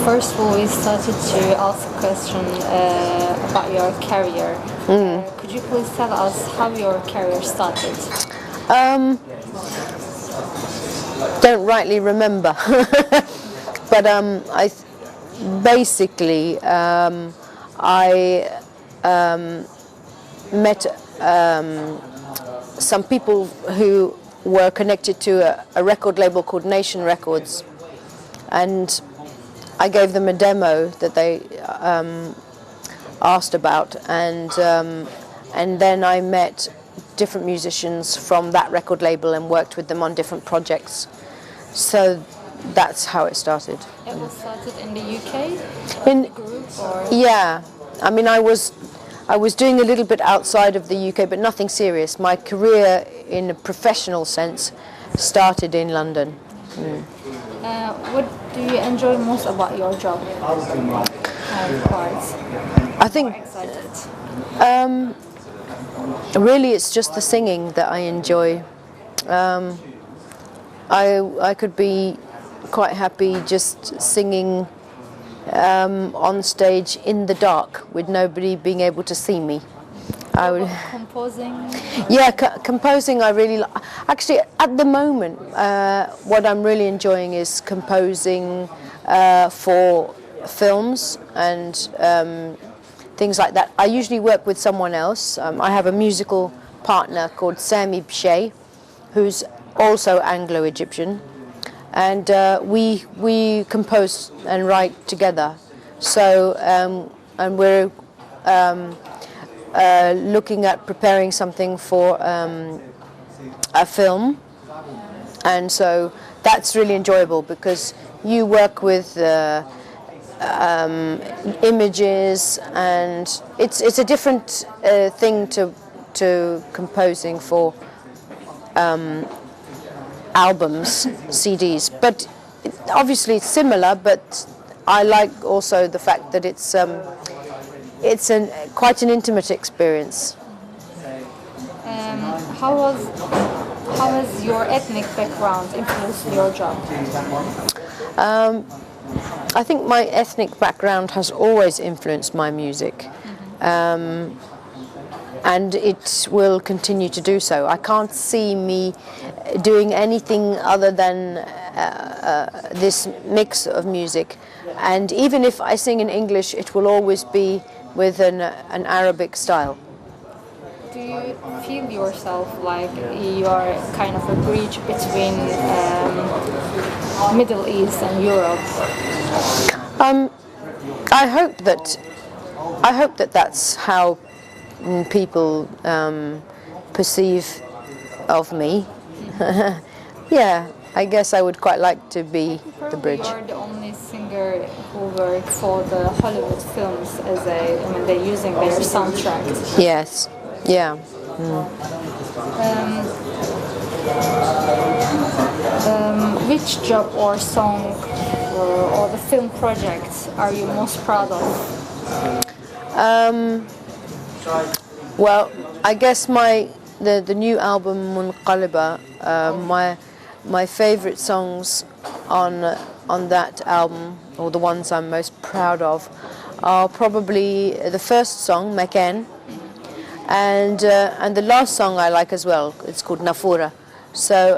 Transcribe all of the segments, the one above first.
First of all, we started to ask a question about your career. Could you please tell us how your career started? Don't rightly remember, but basically I met some people who were connected to a record label called Nation Records, and I gave them a demo that they asked about, and then I met different musicians from that record label and worked with them on different projects. So that's how it started. It was started in the UK? In the group, or? Yeah, I mean I was doing a little bit outside of the UK, but nothing serious. My career in a professional sense started in London. What do you enjoy most about your job? I think really it's just the singing that I enjoy. I could be quite happy just singing on stage in the dark with nobody being able to see me. Composing? Yeah, composing I really like. Actually, at the moment, what I'm really enjoying is composing for films and things like that. I usually work with someone else. I have a musical partner called Sami Bshay, who's also Anglo-Egyptian, and we compose and write together. So and we're looking at preparing something for a film, and so that's really enjoyable because you work with images, and it's a different thing to composing for albums, CDs, but obviously it's similar. But I like also the fact that it's quite an intimate experience. How has your ethnic background influenced your job? I think my ethnic background has always influenced my music, and it will continue to do so. I can't see me doing anything other than this mix of music, and even if I sing in English, it will always be with an Arabic style. Do you feel yourself like you are kind of a bridge between Middle East and Europe? I hope that that's how people perceive of me. Yeah, I guess I would quite like to be the bridge. You are the only singer who worked for the Hollywood films as they're using their soundtracks. Yes, yeah. Which job or song or the film project are you most proud of? Well, I guess the new album Munqaliba, my favorite songs on that album, or the ones I'm most proud of, are probably the first song Mekan, and the last song I like as well. It's called Nafura. So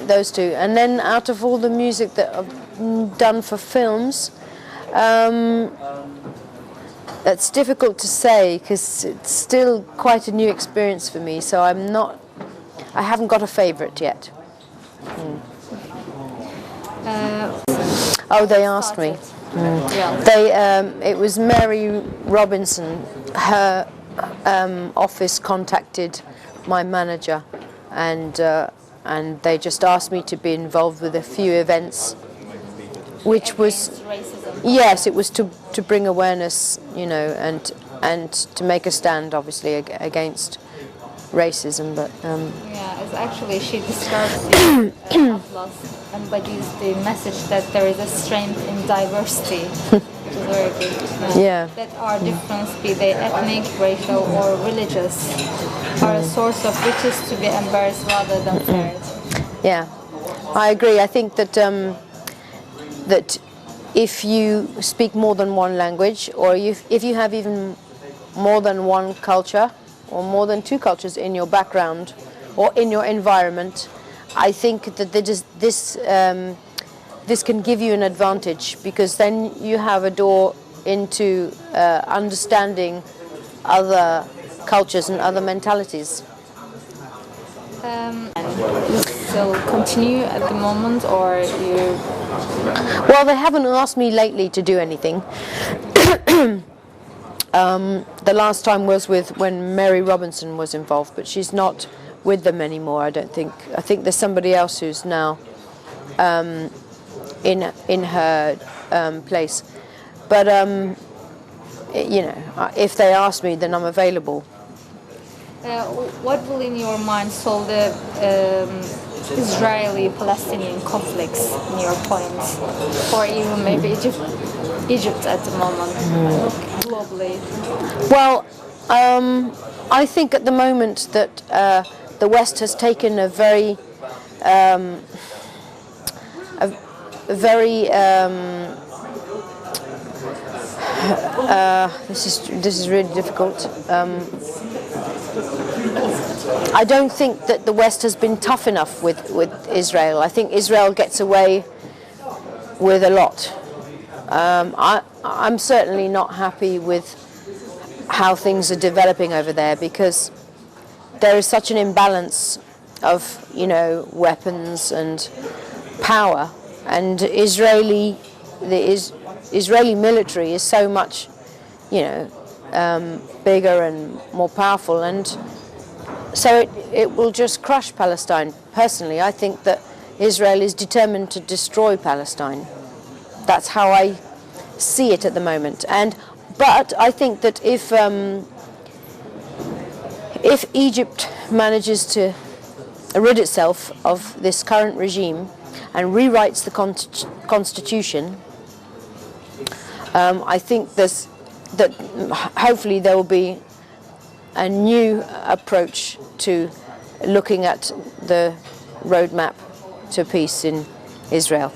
those two, and then out of all the music that I've done for films, that's difficult to say because it's still quite a new experience for me. So I haven't got a favorite yet. Oh, they asked me. It was Mary Robinson. Her office contacted my manager, and they just asked me to be involved with a few events, which was yes, it was to bring awareness, and to make a stand, obviously, against racism. But yeah, it's actually she describes the Atlas embodies the message that there is a strength in diversity, which is very good. Yeah. That our difference, be they ethnic, racial, or religious, are a source of riches to be embraced rather than feared. Yeah, I agree. I think that that if you speak more than one language, or if you have even more than one culture, or more than two cultures in your background, or in your environment, I think that this can give you an advantage, because then you have a door into understanding other cultures and other mentalities. So continue at the moment, or you? Well, they haven't asked me lately to do anything. The last time was when Mary Robinson was involved, but she's not with them anymore, I don't think. I think there's somebody else who's now in her place. But you know, if they ask me, then I'm available. What will, in your mind, solve the Israeli-Palestinian conflicts, in your points, or even maybe Egypt at the moment, globally? Well, I think at the moment that the West has taken a very this is really difficult. I don't think that the West has been tough enough with Israel. I think Israel gets away with a lot. I'm certainly not happy with how things are developing over there, because there is such an imbalance of, you know, weapons and power, and the Israeli military is so much, you know, bigger and more powerful, and so it will just crush Palestine. Personally, I think that Israel is determined to destroy Palestine. That's how I see it at the moment. But I think that if Egypt manages to rid itself of this current regime and rewrites the constitution, I think that hopefully there will be a new approach to looking at the roadmap to peace in Israel.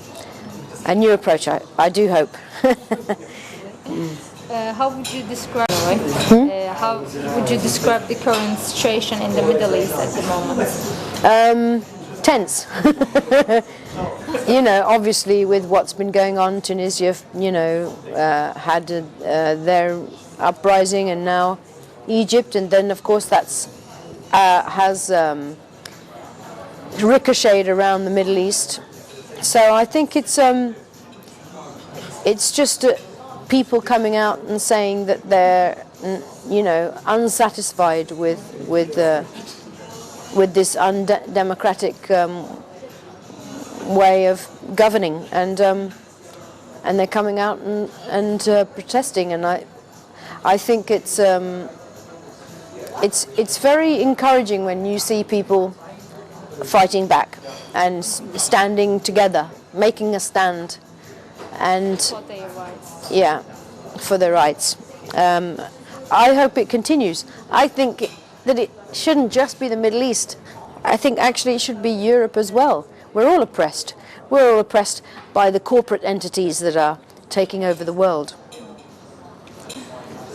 A new approach, I do hope. How would you describe how would you describe the current situation in the Middle East at the moment? Tense. You know, obviously with what's been going on, Tunisia, you know, had their uprising, and now Egypt, and then of course that's has ricocheted around the Middle East. So I think it's just people coming out and saying that they're, you know, unsatisfied with this undemocratic way of governing, and they're coming out and protesting, and I think it's very encouraging when you see people fighting back and standing together, making a stand, and For their rights. yeah, for their rights. I hope it continues. I think that it shouldn't just be the Middle East. I think actually it should be Europe as well. We're all oppressed. We're all oppressed by the corporate entities that are taking over the world.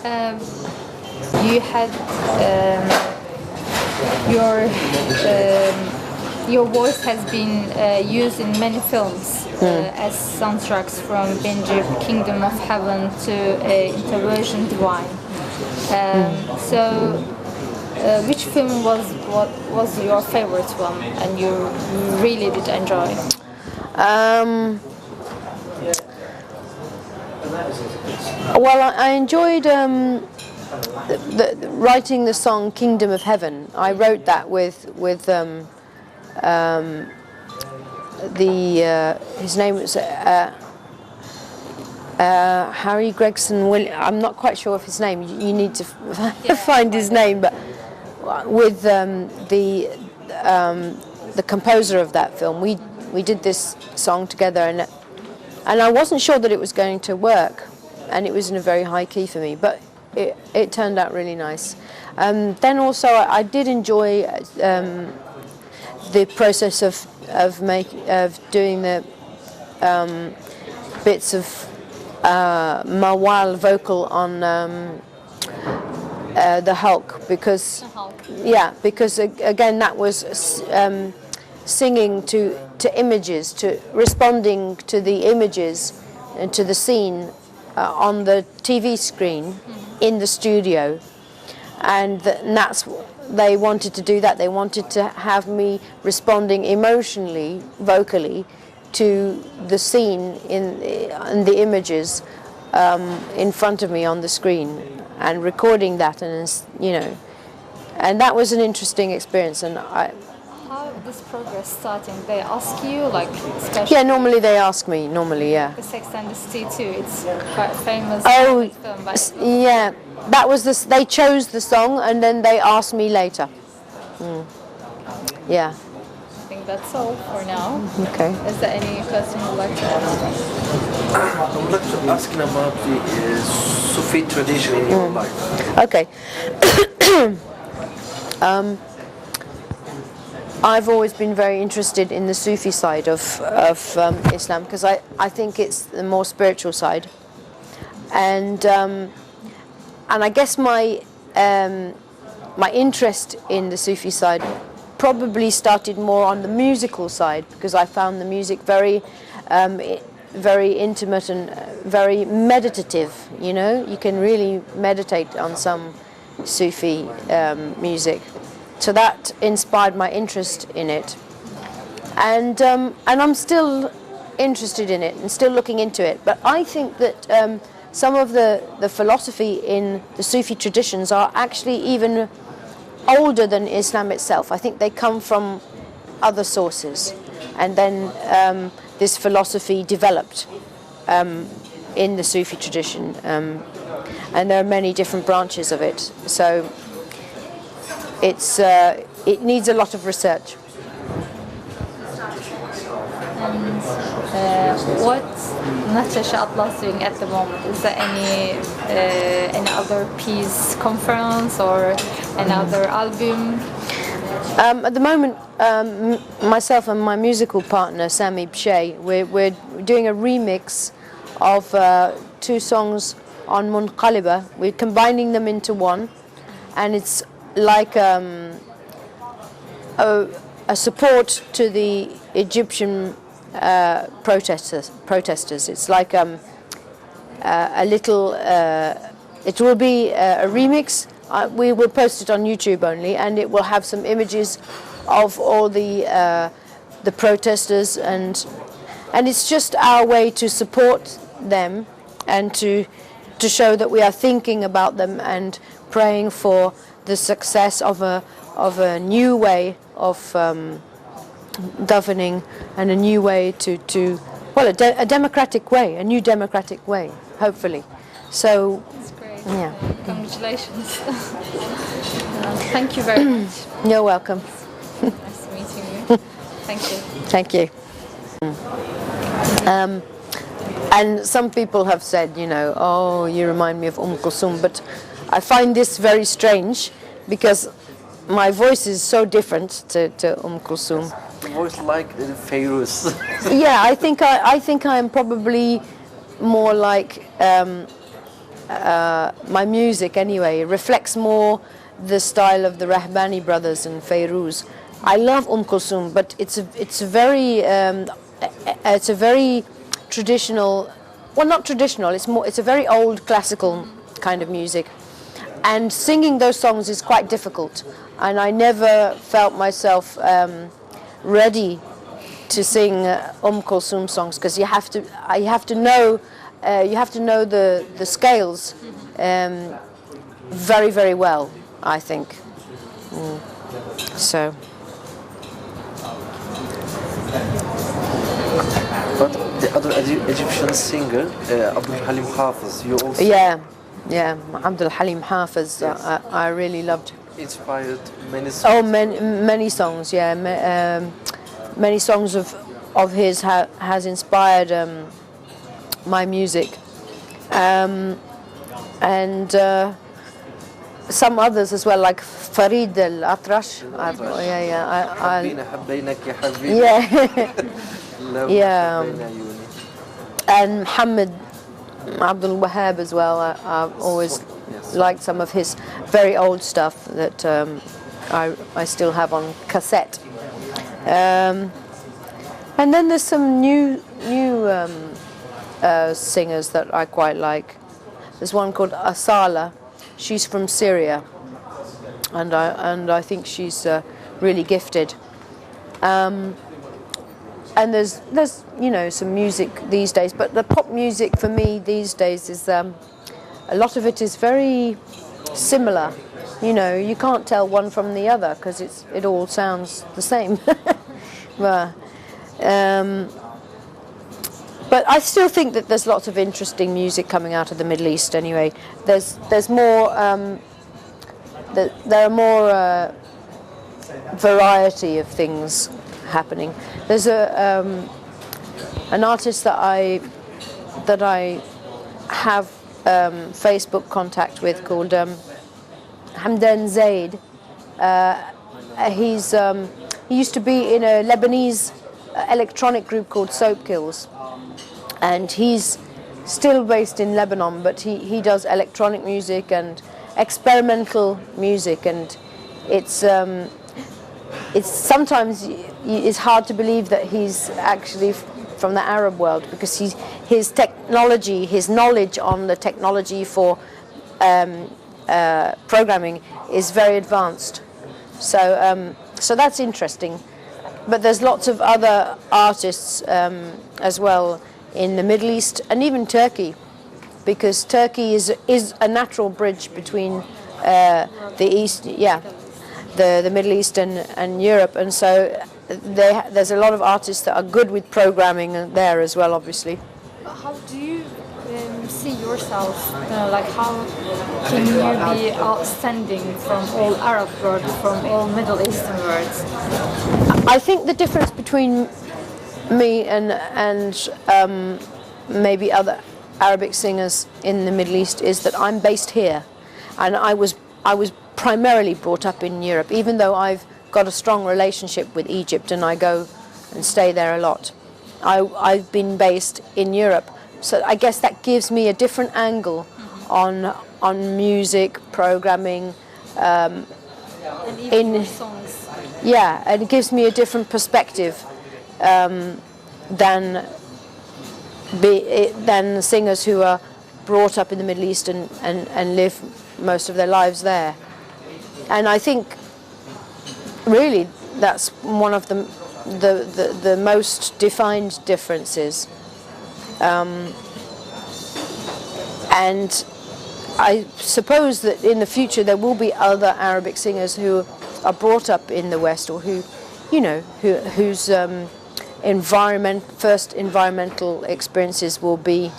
You had your voice has been used in many films as soundtracks, from Benji, Kingdom of Heaven to Interversion Divine. So, which film was your favorite one, and you really did enjoy? Well, I enjoyed writing the song "Kingdom of Heaven." I wrote that with his name was Harry Gregson. I'm not quite sure of his name. You need to find his name, but with the composer of that film, we did this song together, and I wasn't sure that it was going to work, and it was in a very high key for me, but it turned out really nice. Then also I did enjoy the process of doing the bits of mawal vocal on the Hulk, because again that was singing to images, to responding to the images and to the scene on the TV screen in the studio, and that's they wanted to do that. They wanted to have me responding emotionally, vocally, to the scene in the images in front of me on the screen, and recording that, and and that was an interesting experience. And how this progress starting? They ask you, like, especially. Yeah, normally they ask me. Normally, yeah. The Sex and the City too. It's quite famous. Oh, film, but yeah. That was this. They chose the song, and then they asked me later. Yeah. I think that's all for now. Okay. Is there any question you'd like to ask? I would like to ask about the Sufi tradition in your life. Okay. I've always been very interested in the Sufi side of Islam, because I think it's the more spiritual side, and I guess my interest in the Sufi side probably started more on the musical side, because I found the music very intimate and very meditative. You can really meditate on some Sufi music. So that inspired my interest in it, and I'm still interested in it and still looking into it. But I think that some of the philosophy in the Sufi traditions are actually even older than Islam itself. I think they come from other sources, and then this philosophy developed in the Sufi tradition, and there are many different branches of it. So it needs a lot of research. What Natacha Atlas doing at the moment? Is there any other peace conference or another album? At the moment, myself and my musical partner Sami Bshay, we're doing a remix of 2 songs on Munqaliba. We're combining them into one, and it's like a support to the Egyptian protesters. It's like a little. It will be a remix. We will post it on YouTube only, and it will have some images of all the protesters, and it's just our way to support them and to show that we are thinking about them and praying for the success of a new way of davening, and a new way to a democratic way, a new democratic way, hopefully. So, That's great. Yeah. Congratulations. Thank you very much. You're welcome. Nice meeting you. Thank you. Thank you. And some people have said, oh, you remind me of Kulthum, but I find this very strange, because my voice is so different to Kulthum. Voice like Fairuz. Yeah, I think I am probably more like my music anyway. It reflects more the style of the Rahbani brothers and Fairuz. I love Kulthum, but it's a very traditional. Well, not traditional. It's a very old classical kind of music, and singing those songs is quite difficult. And I never felt myself ready to sing Kulthum songs, because you have to know the scales very, very well, I think. So. But the other Egyptian singer, Abdul Halim Hafiz, you also yeah, Abdul Halim Hafiz. Yes. I really loved. Inspired many songs. Oh, many songs. Yeah, many songs of his has inspired my music, and some others as well, like Farid al-Atrash. Yeah. Yeah. And Muhammad Abdul Wahab as well. I've always liked some of his very old stuff that I still have on cassette. And then there's some new singers that I quite like. There's one called Asala. She's from Syria, and I think she's really gifted. And there's some music these days, but the pop music for me these days is a lot of it is very similar. You can't tell one from the other because it all sounds the same. But I still think that there's lots of interesting music coming out of the Middle East. Anyway, there's more. There are more variety of things happening. There's an artist that I have Facebook contact with called Hamdan Zaid. He used to be in a Lebanese electronic group called Soap Kills, and he's still based in Lebanon, but he does electronic music and experimental music, and it's sometimes it's hard to believe that he's actually from the Arab world, because his technology, his knowledge on the technology for programming is very advanced. So that's interesting. But there's lots of other artists as well in the Middle East and even Turkey, because Turkey is a natural bridge between the East, the Middle East and Europe, and so there's a lot of artists that are good with programming there as well, obviously. How do you see yourself? Like, how can you be outstanding from all Arab world, from all Middle Eastern worlds? I think the difference between me and maybe other Arabic singers in the Middle East is that I'm based here, and I was primarily brought up in Europe, even though I've got a strong relationship with Egypt and I go and stay there a lot. I've been based in Europe, so I guess that gives me a different angle on music programming, And even your songs. yeah, and it gives me a different perspective than singers who are brought up in the Middle East and live most of their lives there. And I think really that's one of the most defined differences. And I suppose that in the future there will be other Arabic singers who are brought up in the West, or whose first environmental experiences will be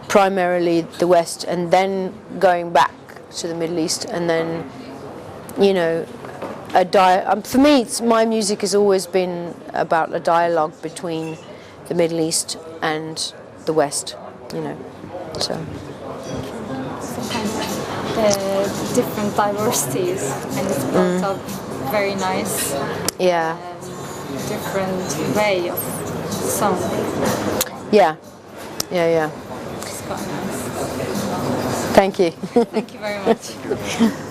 primarily the West, and then going back to the Middle East, and then for me, my music has always been about a dialogue between the Middle East and the West, so. Different diversities, and it's built up very nice. Yeah. Different way of song. Yeah. It's quite nice. Thank you. Thank you very much.